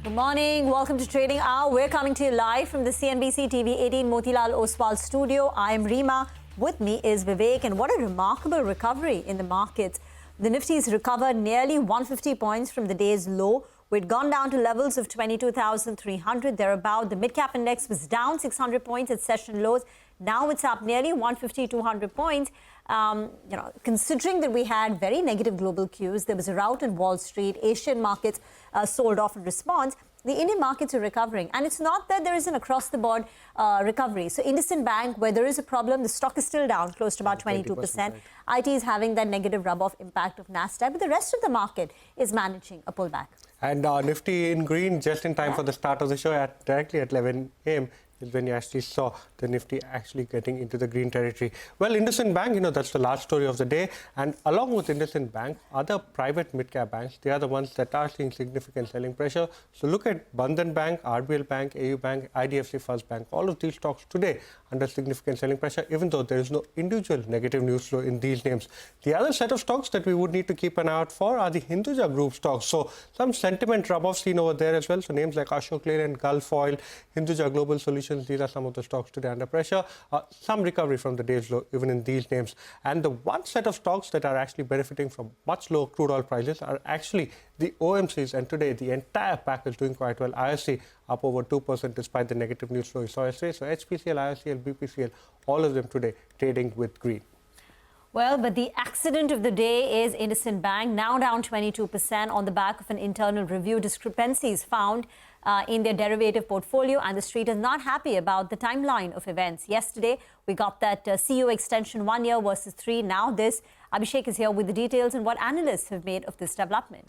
Good morning. Welcome to Trading Hour. We're coming to you live from the CNBC-TV18 Motilal Oswal studio. I am Reema. With me is Vivek. And what a remarkable recovery in the markets. The Nifty's recovered nearly 150 points from the day's low. We'd gone down to levels of 22,300 thereabout. The Midcap index was down 600 points at session lows. Now it's up nearly 150, 200 points. Considering that we had very negative global cues, there was a rout in Wall Street, Asian markets sold off in response. The Indian markets are recovering. And it's not that there is an across-the-board recovery. So IndusInd Bank, where there is a problem, the stock is still down close to about 22%. IT is having that negative rub-off impact of NASDAQ, but the rest of the market is managing a pullback. And Nifty in green just in time for the start of the show directly at 11 a.m. is when you actually saw the Nifty actually getting into the green territory. Well, IndusInd Bank, that's the large story of the day. And along with IndusInd Bank, other private mid-cap banks, they are the ones that are seeing significant selling pressure. So look at Bandhan Bank, RBL Bank, AU Bank, IDFC First Bank. All of these stocks today under significant selling pressure, even though there is no individual negative news flow in these names. The other set of stocks that we would need to keep an eye out for are the Hinduja Group stocks. So some sentiment rub-off seen over there as well. So names like Ashok Leyland, Gulf Oil, Hinduja Global Solutions, these are some of the stocks today under pressure. Some recovery from the day's low, even in these names. And the one set of stocks that are actually benefiting from much lower crude oil prices are actually the OMCs. And today, the entire pack is doing quite well. ISC up over 2% despite the negative news flow you saw yesterday. So HPCL, ICICI, BPCL, all of them today trading with green. Well, but the accident of the day is IndusInd Bank, now down 22% on the back of an internal review. Discrepancies found in their derivative portfolio, and the street is not happy about the timeline of events. Yesterday, we got that CEO extension 1 year versus 3. Now this. Abhishek is here with the details and what analysts have made of this development.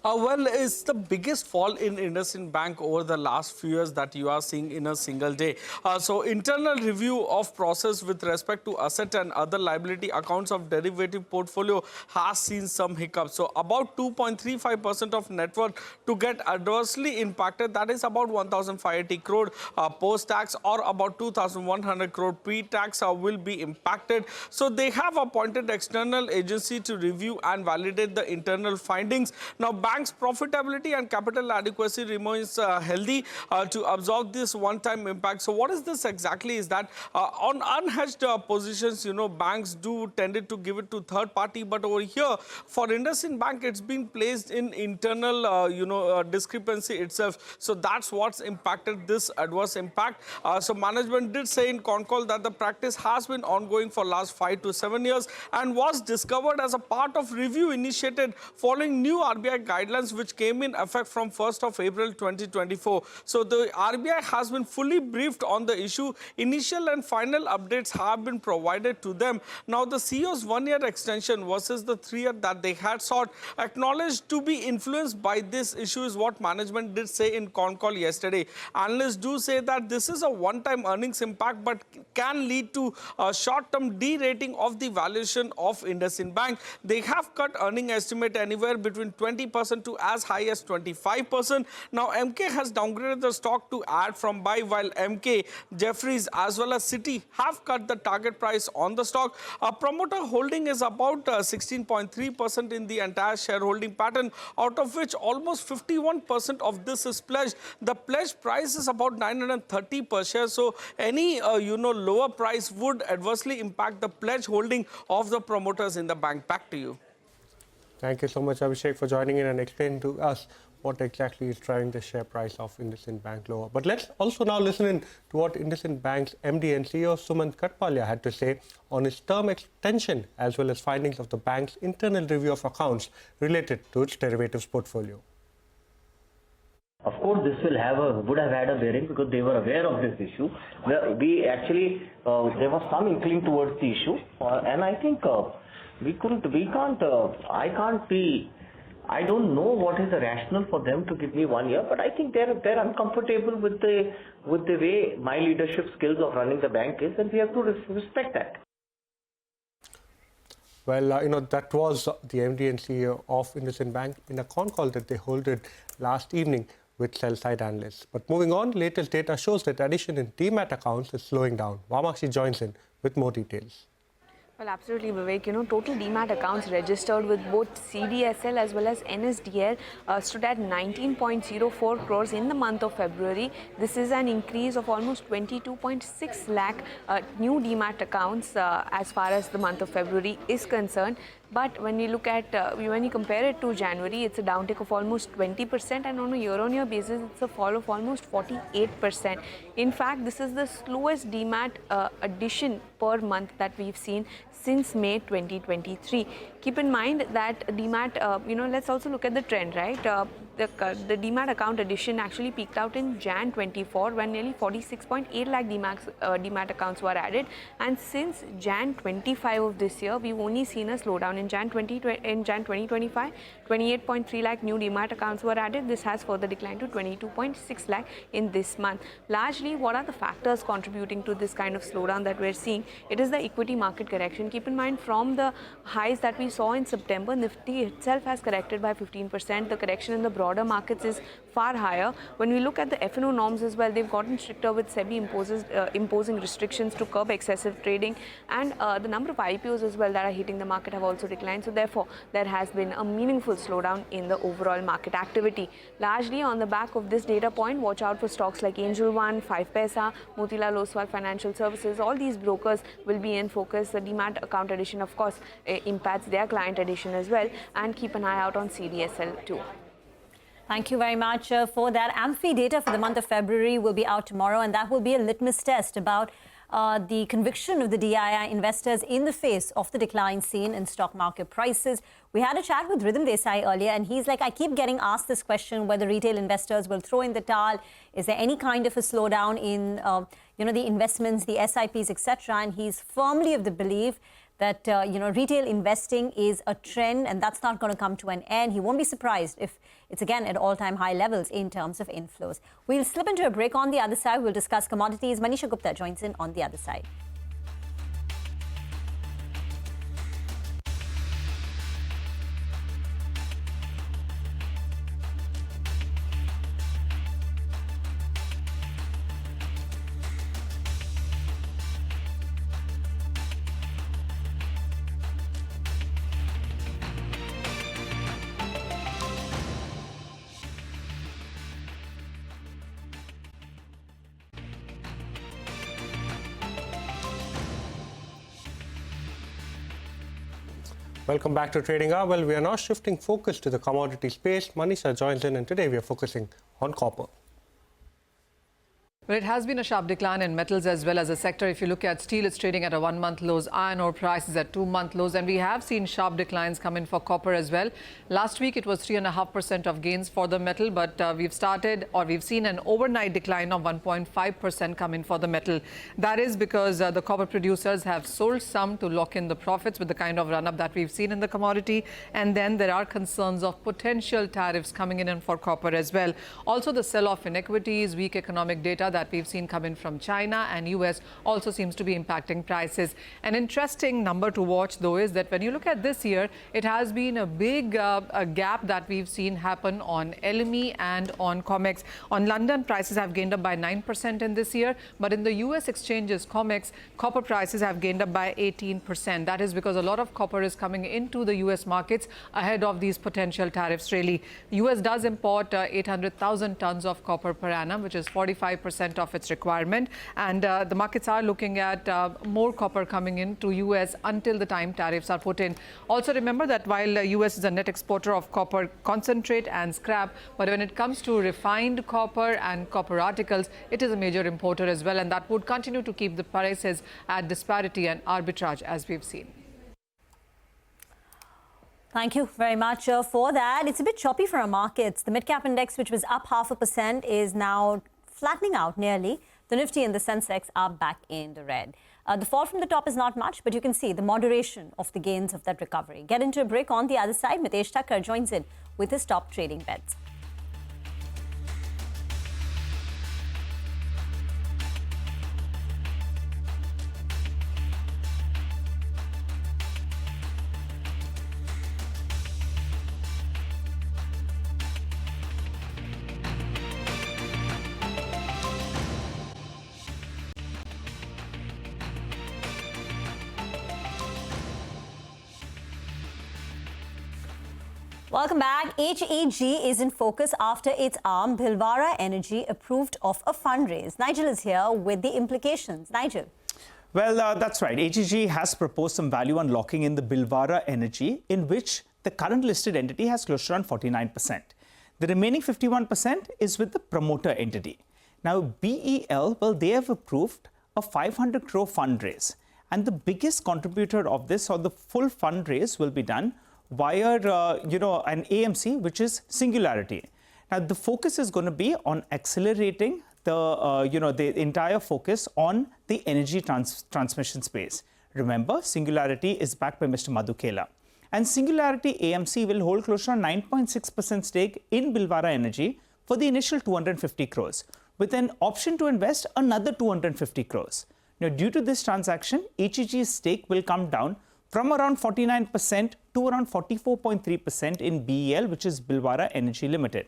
Well, it's the biggest fall in IndusInd Bank over the last few years that you are seeing in a single day. So internal review of process with respect to asset and other liability accounts of derivative portfolio has seen some hiccups. So about 2.35% of net worth to get adversely impacted. That is about 1,580 crore post-tax or about 2,100 crore pre-tax will be impacted. So they have appointed external agency to review and validate the internal findings. Now, bank's profitability and capital adequacy remains healthy to absorb this one-time impact. So what is this exactly is that on unhedged positions, banks do tended to give it to third party. But over here, for IndusInd Bank, it's been placed in internal, discrepancy itself. So that's what's impacted this adverse impact. So management did say in con call that the practice has been ongoing for last 5 to 7 years and was discovered as a part of review initiated following new RBI guidelines which came in effect from 1st of April 2024. So the RBI has been fully briefed on the issue. Initial and final updates have been provided to them. Now the CEO's 1-year extension versus the 3-year that they had sought acknowledged to be influenced by this issue is what management did say in con call yesterday. Analysts do say that this is a one-time earnings impact but can lead to a short-term de-rating of the valuation of IndusInd Bank. They have cut earning estimate anywhere between 20% to as high as 25%. Now, MK has downgraded the stock to add from buy, while MK, Jefferies as well as Citi have cut the target price on the stock. A promoter holding is about 16.3% in the entire shareholding pattern, out of which almost 51% of this is pledged. The pledge price is about 930 per share. So any lower price would adversely impact the pledge holding of the promoters in the bank. Back to you. Thank you so much, Abhishek, for joining in and explaining to us what exactly is driving the share price of IndusInd Bank lower. But let's also now listen in to what IndusInd Bank's MD and CEO Sumant Katpalia had to say on his term extension as well as findings of the bank's internal review of accounts related to its derivatives portfolio. Of course, this would have had a bearing because they were aware of this issue. We actually, there was some inkling towards the issue, and I think I don't know what is the rationale for them to give me 1 year, but I think they're uncomfortable with the way my leadership skills of running the bank is, and we have to respect that. Well, that was the MD and CEO of IndusInd Bank in a con call that they held last evening with sell-side analysts. But moving on, latest data shows that addition in Demat accounts is slowing down. Vamakshi joins in with more details. Well, absolutely, Vivek. Total Demat accounts registered with both CDSL as well as NSDL stood at 19.04 crores in the month of February. This is an increase of almost 22.6 lakh new Demat accounts as far as the month of February is concerned. But when you look at, when you compare it to January, it's a downtick of almost 20%, and on a year-on-year basis, it's a fall of almost 48%. In fact, this is the slowest Demat addition per month that we've seen since May 2023. Keep in mind that Demat, let's also look at the trend, right? The Demat account addition actually peaked out in Jan 24 when nearly 46.8 lakh Demat accounts were added, and since Jan 25 of this year, we've only seen a slowdown. In Jan 2025, 28.3 lakh new Demat accounts were added. This has further declined to 22.6 lakh in this month. Largely, what are the factors contributing to this kind of slowdown that we're seeing? It is the equity market correction. Keep in mind, from the highs that we saw in September, Nifty itself has corrected by 15%. The correction in the broader markets is far higher. When we look at the F&O norms as well, they've gotten stricter with SEBI imposing restrictions to curb excessive trading, and the number of IPOs as well that are hitting the market have also declined. So therefore, there has been a meaningful slowdown in the overall market activity. Largely on the back of this data point, watch out for stocks like Angel One, 5paisa, Motilal Oswal Financial Services. All these brokers will be in focus. The Demat account addition, of course, impacts their client addition as well, and keep an eye out on CDSL too. Thank you very much for that. Amphi data for the month of February will be out tomorrow, and that will be a litmus test about the conviction of the DII investors in the face of the decline seen in stock market prices. We had a chat with Rhythm Desai earlier, and he's like, I keep getting asked this question, whether retail investors will throw in the towel. Is there any kind of a slowdown in, the investments, the SIPs, etc.? And he's firmly of the belief that, retail investing is a trend, and that's not going to come to an end. He won't be surprised if it's again at all-time high levels in terms of inflows. We'll slip into a break. On the other side, we'll discuss commodities. Manisha Gupta joins in on the other side. Welcome back to Trading Hour. Well, we are now shifting focus to the commodity space. Manisha joins in, and today we are focusing on copper. Well, it has been a sharp decline in metals as well as a sector. If you look at steel, it's trading at a 1-month lows. Iron ore prices at 2-month lows. And we have seen sharp declines come in for copper as well. Last week, it was 3.5% of gains for the metal. But we've seen an overnight decline of 1.5% come in for the metal. That is because the copper producers have sold some to lock in the profits with the kind of run-up that we've seen in the commodity. And then there are concerns of potential tariffs coming in for copper as well. Also, the sell-off in equities, weak economic data that we've seen come in from China and US also seems to be impacting prices. An interesting number to watch, though, is that when you look at this year, it has been a big gap that we've seen happen on LME and on COMEX. On London, prices have gained up by 9% in this year, but in the US exchanges, COMEX, copper prices have gained up by 18%. That is because a lot of copper is coming into the US markets ahead of these potential tariffs, really. The US does import 800,000 tons of copper per annum, which is 45% of its requirement, and the markets are looking at more copper coming into US until the time tariffs are put in. Also remember that while US is a net exporter of copper concentrate and scrap, but when it comes to refined copper and copper articles, it is a major importer as well, and that would continue to keep the prices at disparity and arbitrage as we've seen. Thank you very much for that. It's a bit choppy for our markets. The Midcap index, which was up 0.5%, is now flattening out nearly. The Nifty and the Sensex are back in the red. The fall from the top is not much, but you can see the moderation of the gains of that recovery. Get into a break. On the other side, Mitesh Thakkar joins in with his top trading bets. Welcome back. HEG is in focus after its arm, Bhilwara Energy, approved of a fundraise. Nigel is here with the implications. Nigel. Well, that's right. HEG has proposed some value unlocking in the Bhilwara Energy, in which the current listed entity has close to around 49%. The remaining 51% is with the promoter entity. Now, BEL, well, they have approved a 500 crore fundraise. And the biggest contributor of this, or the full fundraise, will be done via, an AMC, which is Singularity. Now, the focus is going to be on accelerating the entire focus on the energy transmission space. Remember, Singularity is backed by Mr. Madhu Kela. And Singularity AMC will hold close to 9.6% stake in Bhilwara Energy for the initial 250 crores, with an option to invest another 250 crores. Now, due to this transaction, HEG's stake will come down from around 49% to around 44.3% in BEL, which is Bhilwara Energy Limited.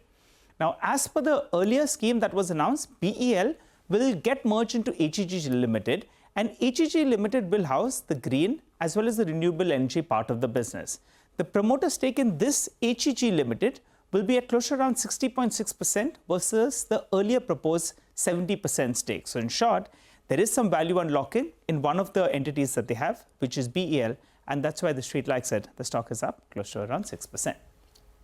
Now, as per the earlier scheme that was announced, BEL will get merged into HEG Limited, and HEG Limited will house the green as well as the renewable energy part of the business. The promoter stake in this HEG Limited will be at close to around 60.6% versus the earlier proposed 70% stake. So, in short, there is some value unlocking in one of the entities that they have, which is BEL, and that's why the street likes it. The stock is up close to around 6%.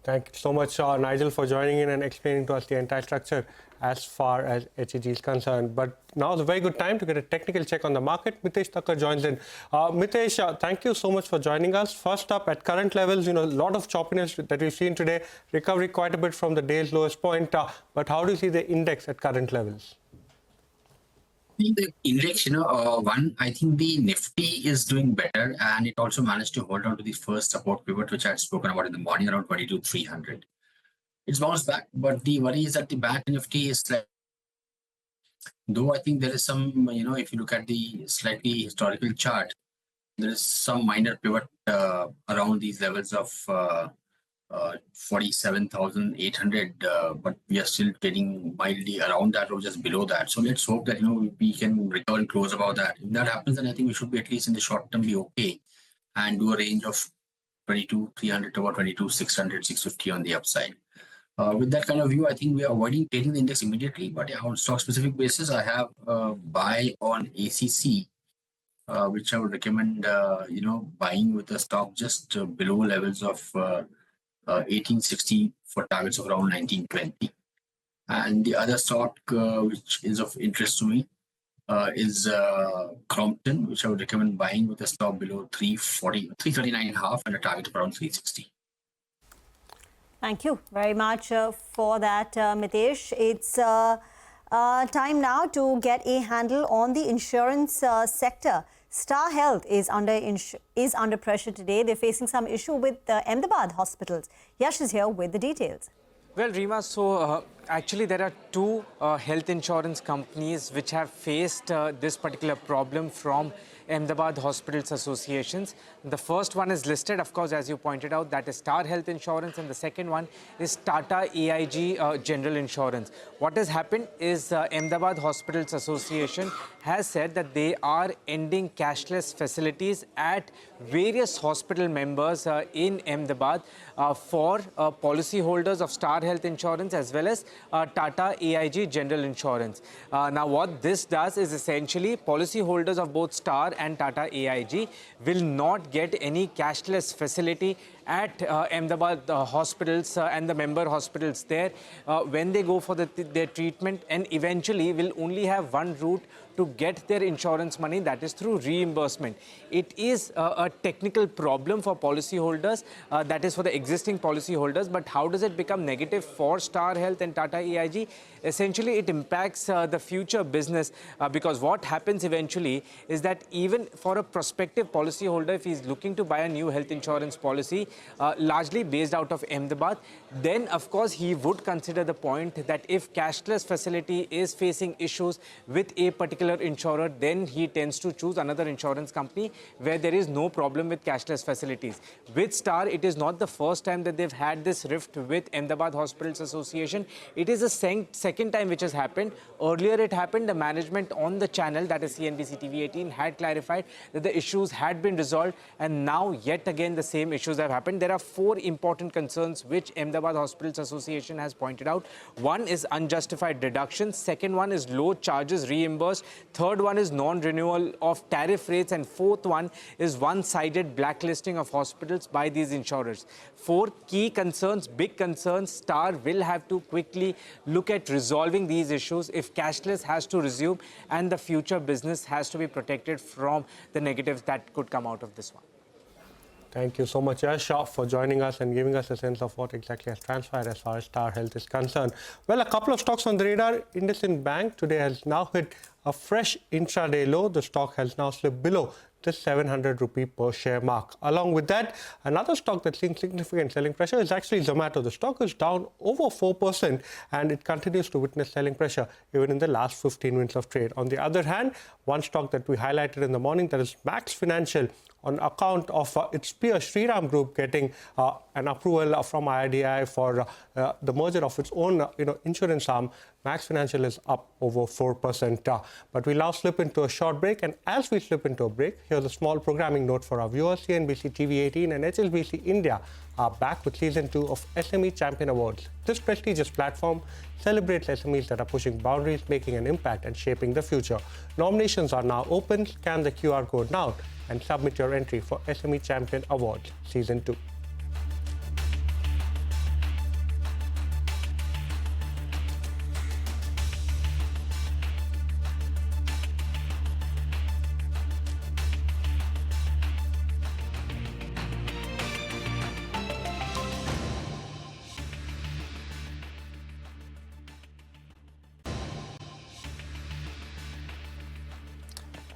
Thank you so much, Nigel, for joining in and explaining to us the entire structure as far as HEG is concerned. But now is a very good time to get a technical check on the market. Mitesh Thakkar joins in. Mitesh, thank you so much for joining us. First up, at current levels, a lot of choppiness that we've seen today, recovery quite a bit from the day's lowest point. But how do you see the index at current levels? The index, I think the Nifty is doing better, and it also managed to hold on to the first support pivot, which I had spoken about in the morning, around 22,300. It's bounced back, but the worry is that the Bank Nifty is though I think there is some, if you look at the slightly historical chart, there is some minor pivot around these levels of 47,800, but we are still trading mildly around that or just below that. So let's hope that we can recover and close above that. If that happens, then I think we should be, at least in the short term, be okay and do a range of 22,300 to about 22,600, 650 on the upside. With that kind of view, I think we are avoiding trading the index immediately. But on stock specific basis, I have buy on ACC, which I would recommend buying with the stock just below levels of 1860 for targets of around 1920. And the other stock which is of interest to me is Crompton, which I would recommend buying with a stop below 339.5 and a target of around 360. Thank you very much for that, Mitesh. It's time now to get a handle on the insurance sector. Star Health is under pressure today. They're facing some issue with Ahmedabad hospitals. Yash is here with the details. Well, Reema, so actually there are two health insurance companies which have faced this particular problem from Ahmedabad Hospitals Associations. The first one is listed, of course, as you pointed out, that is Star Health Insurance, and the second one is Tata AIG General Insurance. What has happened is Ahmedabad Hospitals Association has said that they are ending cashless facilities at various hospital members in Ahmedabad for policyholders of Star Health Insurance as well as Tata AIG General Insurance. Now, what this does is essentially policyholders of both Star and Tata AIG will not get any cashless facility at Ahmedabad hospitals and the member hospitals there when they go for their treatment, and eventually will only have one route to get their insurance money, that is through reimbursement. It is a technical problem for policyholders, that is for the existing policyholders, but how does it become negative for Star Health and Tata AIG? Essentially, it impacts the future business because what happens eventually is that even for a prospective policyholder, if he's looking to buy a new health insurance policy, largely based out of Ahmedabad, then of course he would consider the point that if cashless facility is facing issues with a particular insurer, then he tends to choose another insurance company where there is no problem with cashless facilities. With Star, it is not the first time that they've had this rift with Ahmedabad Hospitals Association. It is the second time which has happened. Earlier it happened, the management on the channel, that is CNBC-TV18, had clarified that the issues had been resolved, and now yet again the same issues have happened. happened. There are 4 important concerns which Ahmedabad Hospitals Association has pointed out. One is unjustified deductions. Second one is low charges reimbursed. Third one is non-renewal of tariff rates. And fourth one is one-sided blacklisting of hospitals by these insurers. 4 key concerns, big concerns. Star will have to quickly look at resolving these issues if cashless has to resume and the future business has to be protected from the negatives that could come out of this one. Thank you so much, Yash, for joining us and giving us a sense of what exactly has transpired as far as Star Health is concerned. Well, a couple of stocks on the radar. IndusInd Bank today has now hit a fresh intraday low. The stock has now slipped below the 700 rupee per share mark. Along with that, another stock that's seeing significant selling pressure is actually Zomato. The stock is down over 4% and it continues to witness selling pressure even in the last 15 minutes of trade. On the other hand, one stock that we highlighted in the morning, that is Max Financial, on account of its peer Shriram Group getting an approval from IRDAI for the merger of its own insurance arm. Max Financial is up over 4%. But we'll now slip into a short break. And as we slip into a break, here's a small programming note for our viewers. CNBC-TV18 and HSBC India are back with Season 2 of SME Champion Awards. This prestigious platform celebrates SMEs that are pushing boundaries, making an impact and shaping the future. Nominations are now open. Scan the QR code now and submit your entry for SME Champion Awards Season 2.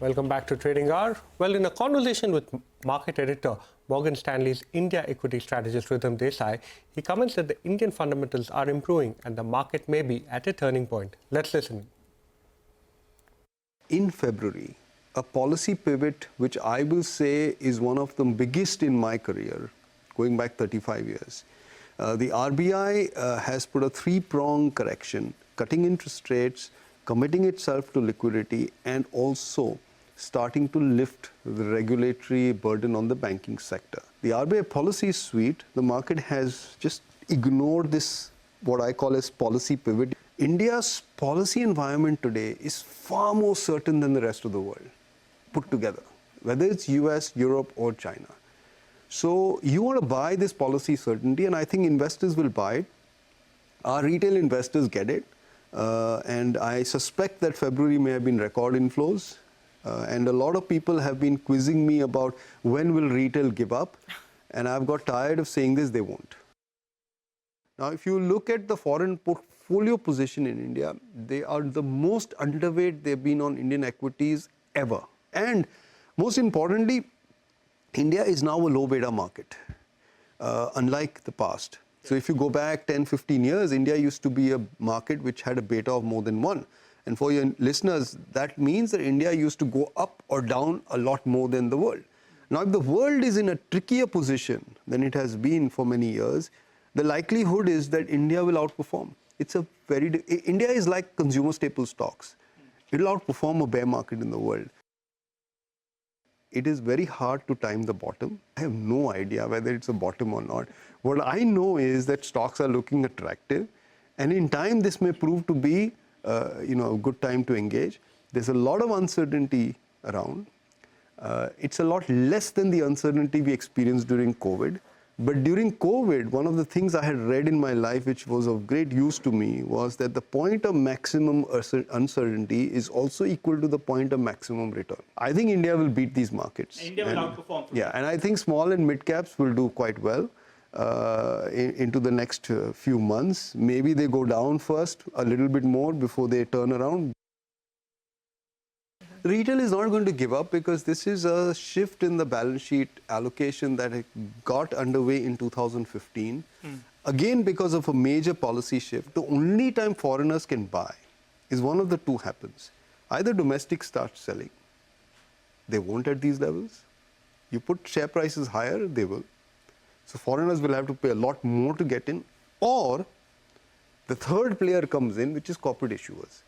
Welcome back to Trading Hour. Well, in a conversation with market editor, Morgan Stanley's India equity strategist Rhythm Desai, he comments that the Indian fundamentals are improving and the market may be at a turning point. Let's listen. In February, a policy pivot which I will say is one of the biggest in my career, going back 35 years. The RBI has put a 3-pronged correction, cutting interest rates, committing itself to liquidity, and also starting to lift the regulatory burden on the banking sector. The RBI policy suite, the market has just ignored this, what I call as policy pivot. India's policy environment today is far more certain than the rest of the world put together, whether it's US, Europe, or China. So you want to buy this policy certainty, and I think investors will buy it. Our retail investors get it. And I suspect that February may have been record inflows. And a lot of people have been quizzing me about when will retail give up. And I've got tired of saying this, they won't. Now, if you look at the foreign portfolio position in India, they are the most underweight they've been on Indian equities ever. And most importantly, India is now a low beta market, unlike the past. So if you go back 10, 15 years, India used to be a market which had a beta of more than 1. And for your listeners, that means that India used to go up or down a lot more than the world. Now, if the world is in a trickier position than it has been for many years, the likelihood is that India will outperform. India is like consumer staple stocks. It will outperform a bear market in the world. It is very hard to time the bottom. I have no idea whether it's a bottom or not. What I know is that stocks are looking attractive, and in time this may prove to be a good time to engage. There's a lot of uncertainty around. It's a lot less than the uncertainty we experienced during COVID. But during COVID, one of the things I had read in my life which was of great use to me was that the point of maximum uncertainty is also equal to the point of maximum return. I think India will beat these markets. India will outperform. Yeah, and I think small and mid caps will do quite well into the next few months. Maybe they go down first a little bit more before they turn around. Retail is not going to give up because this is a shift in the balance sheet allocation that got underway in 2015. Again, because of a major policy shift, the only time foreigners can buy is one of the two happens. Either domestic starts selling. They won't at these levels. You put share prices higher, they will. So foreigners will have to pay a lot more to get in. Or the third player comes in, which is corporate issuers.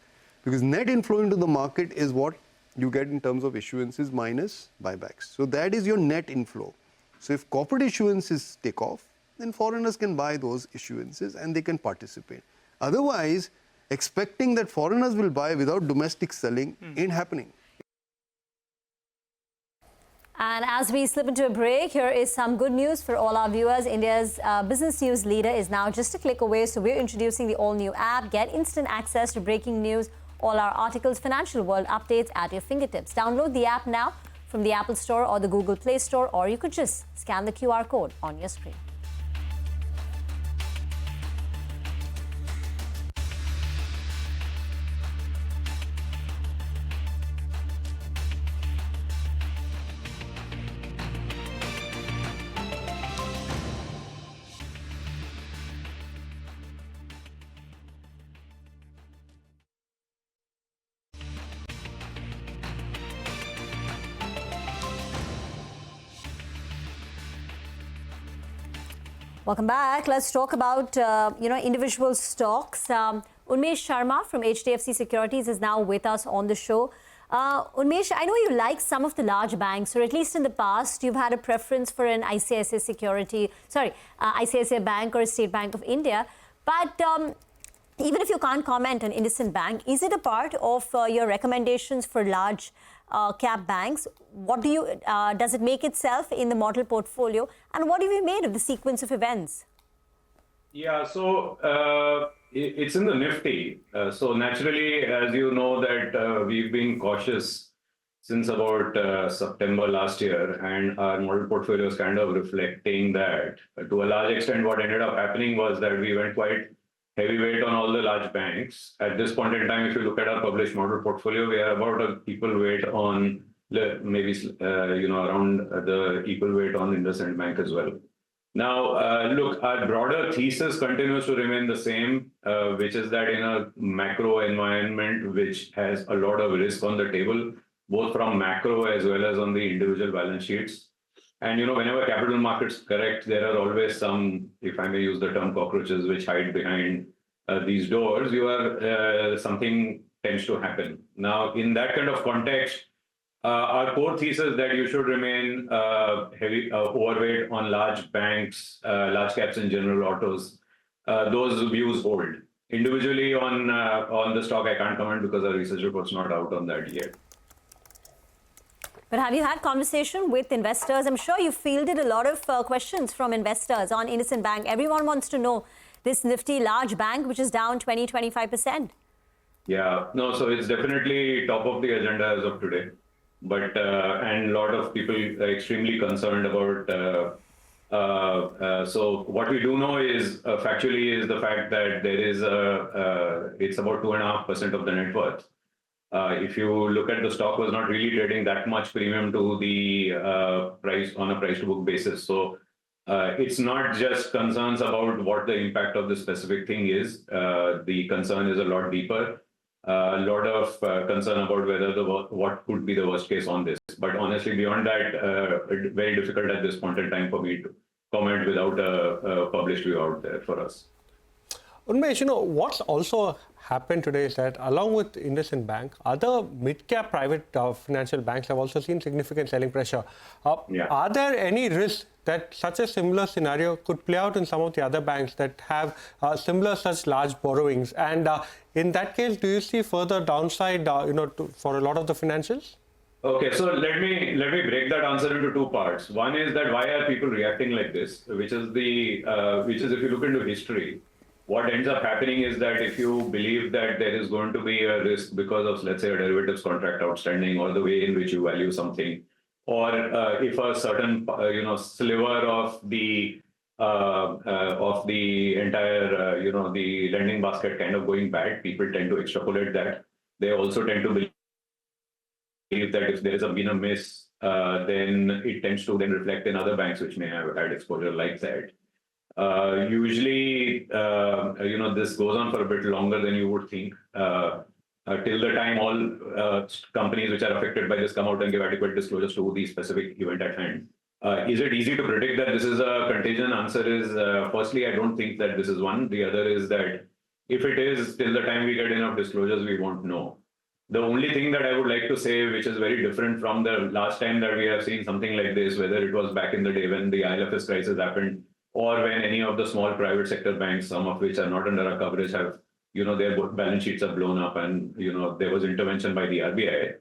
Because net inflow into the market is what you get in terms of issuances minus buybacks. So that is your net inflow. So if corporate issuances take off, then foreigners can buy those issuances and they can participate. Otherwise, expecting that foreigners will buy without domestic selling ain't happening. And as we slip into a break, here is some good news for all our viewers. India's business news leader is now just a click away. So we're introducing the all-new app. Get instant access to breaking news, all our articles, financial world updates at your fingertips. Download the app now from the Apple Store or the Google Play Store, or you could just scan the QR code on your screen. Welcome back. Let's talk about individual stocks. Unmesh Sharma from HDFC Securities is now with us on the show. Unmesh, I know you like some of the large banks, or at least in the past, you've had a preference for an ICICI Bank or a State Bank of India. But even if you can't comment on IndusInd Bank, is it a part of your recommendations for large cap banks? What do you does it make itself in the model portfolio, and what have you made of the sequence of events? Yeah, so it's in the Nifty. So naturally, as you know, that we've been cautious since about September last year, and our model portfolio is kind of reflecting that. To a large extent, what ended up happening was that we went quite heavyweight on all the large banks. At this point in time, if you look at our published model portfolio, we are about an equal weight on maybe around the equal weight on IndusInd Bank as well. Now, look, our broader thesis continues to remain the same, which is that in a macro environment which has a lot of risk on the table, both from macro as well as on the individual balance sheets. And, whenever capital markets correct, there are always some, if I may use the term, cockroaches which hide behind these doors. Something tends to happen. Now, in that kind of context, our core thesis that you should remain overweight on large banks, large caps in general, autos, those views hold. Individually on the stock, I can't comment because our research report's not out on that yet. But have you had conversation with investors? I'm sure you fielded a lot of questions from investors on IndusInd Bank. Everyone wants to know this nifty large bank, which is down 20-25%. Yeah, no, so it's definitely top of the agenda as of today. But and a lot of people are extremely concerned about. So what we do know is factually is the fact that there is it's about 2.5% of the net worth. If you look at the stock, was not really trading that much premium to the price on a price to book basis. So it's not just concerns about what the impact of this specific thing is. The concern is a lot deeper. A lot of concern about whether what could be the worst case on this. But honestly, beyond that, very difficult at this point in time for me to comment without a published view out there for us. Unmesh, what's also happened today is that along with IndusInd Bank, other mid-cap private financial banks have also seen significant selling pressure. Are there any risks that such a similar scenario could play out in some of the other banks that have similar such large borrowings? And in that case, do you see further downside, for a lot of the financials? Okay, so let me break that answer into two parts. One is that why are people reacting like this, which is if you look into history, what ends up happening is that if you believe that there is going to be a risk because of, let's say, a derivatives contract outstanding or the way in which you value something, or if a certain sliver of the entire the lending basket kind of going bad, people tend to extrapolate that. They also tend to believe that if there has been a miss, then it tends to then reflect in other banks which may have had exposure like that. Usually, this goes on for a bit longer than you would think. Till the time all companies which are affected by this come out and give adequate disclosures to the specific event at hand. Is it easy to predict that this is a contagion? Answer is, firstly, I don't think that this is one. The other is that if it is, till the time we get enough disclosures, we won't know. The only thing that I would like to say, which is very different from the last time that we have seen something like this, whether it was back in the day when the ILFS crisis happened, or when any of the small private sector banks, some of which are not under our coverage, have, their balance sheets are blown up and, there was intervention by the RBI.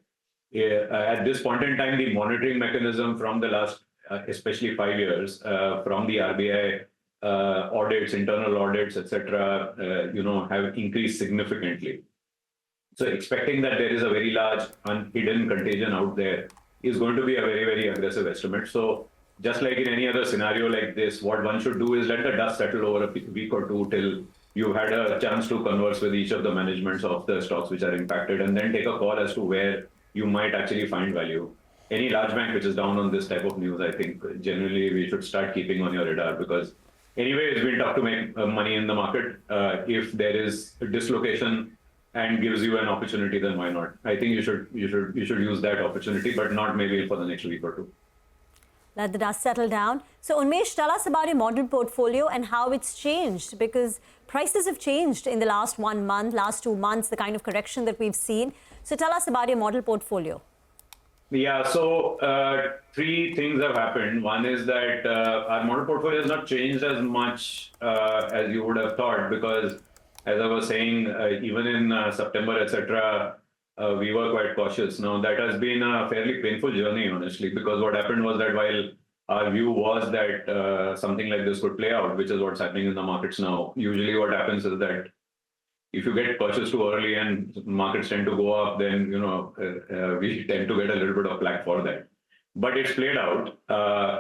At this point in time, the monitoring mechanism from the last, especially 5 years, from the RBI audits, internal audits, etc., have increased significantly. So expecting that there is a very large hidden contagion out there is going to be a very, very aggressive estimate. So just like in any other scenario like this, what one should do is let the dust settle over a week or two till you've had a chance to converse with each of the managements of the stocks which are impacted, and then take a call as to where you might actually find value. Any large bank which is down on this type of news, I think generally we should start keeping on your radar, because anyway, it's been tough to make money in the market. If there is a dislocation and gives you an opportunity, then why not? I think you should use that opportunity, but not maybe for the next week or two. Let the dust settle down. So Unmesh, tell us about your model portfolio and how it's changed, because prices have changed in the last 1 month, last 2 months, the kind of correction that we've seen. So tell us about your model portfolio. Yeah, so 3 things have happened. One is that our model portfolio has not changed as much as you would have thought, because as I was saying, even in September, etc., we were quite cautious. Now, that has been a fairly painful journey, honestly, because what happened was that while our view was that something like this could play out, which is what's happening in the markets now, usually what happens is that if you get purchased too early and markets tend to go up, then, we tend to get a little bit of flack for that. But it's played out.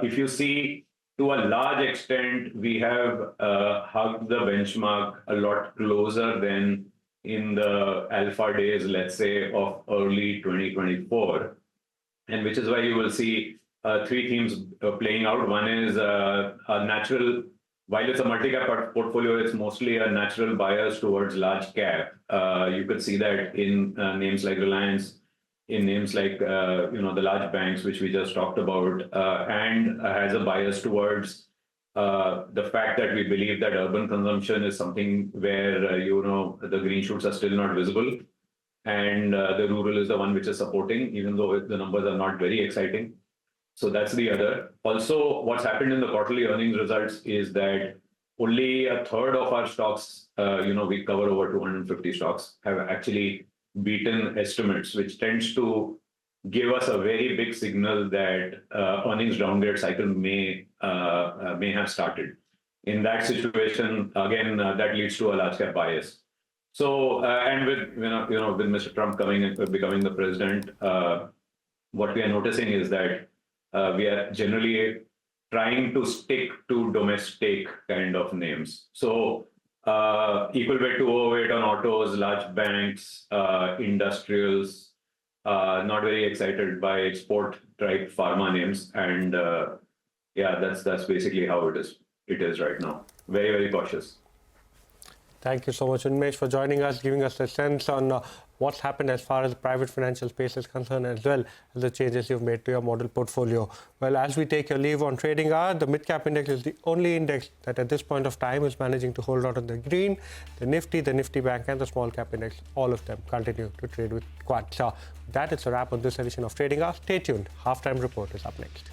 If you see, to a large extent, we have hugged the benchmark a lot closer than in the alpha days, let's say, of early 2024. And which is why you will see 3 themes playing out. One is a natural, while it's a multi-cap portfolio, it's mostly a natural bias towards large cap. You could see that in names like Reliance, in names like the large banks, which we just talked about, and has a bias towards the fact that we believe that urban consumption is something where the green shoots are still not visible, and the rural is the one which is supporting, even though the numbers are not very exciting. So that's the other. Also, what's happened in the quarterly earnings results is that only a third of our stocks, we cover over 250 stocks, have actually beaten estimates, which tends to give us a very big signal that earnings downgrade cycle may have started. In that situation, again, that leads to a large cap bias. So, and with with Mr. Trump coming and becoming the president, what we are noticing is that we are generally trying to stick to domestic kind of names. So equal weight to overweight on autos, large banks, industrials, not very excited by export type pharma names. And yeah, that's basically how it is right now. Very, very cautious. Thank you so much, Unmesh, for joining us, giving us a sense on what's happened as far as the private financial space is concerned, as well as the changes you've made to your model portfolio. Well, as we take your leave on trading hour, the Midcap Index is the only index that at this point of time is managing to hold out on the green. The Nifty Bank and the Small Cap Index, all of them continue to trade with quads. So that is a wrap on this edition of Trading Hour. Stay tuned. Halftime report is up next.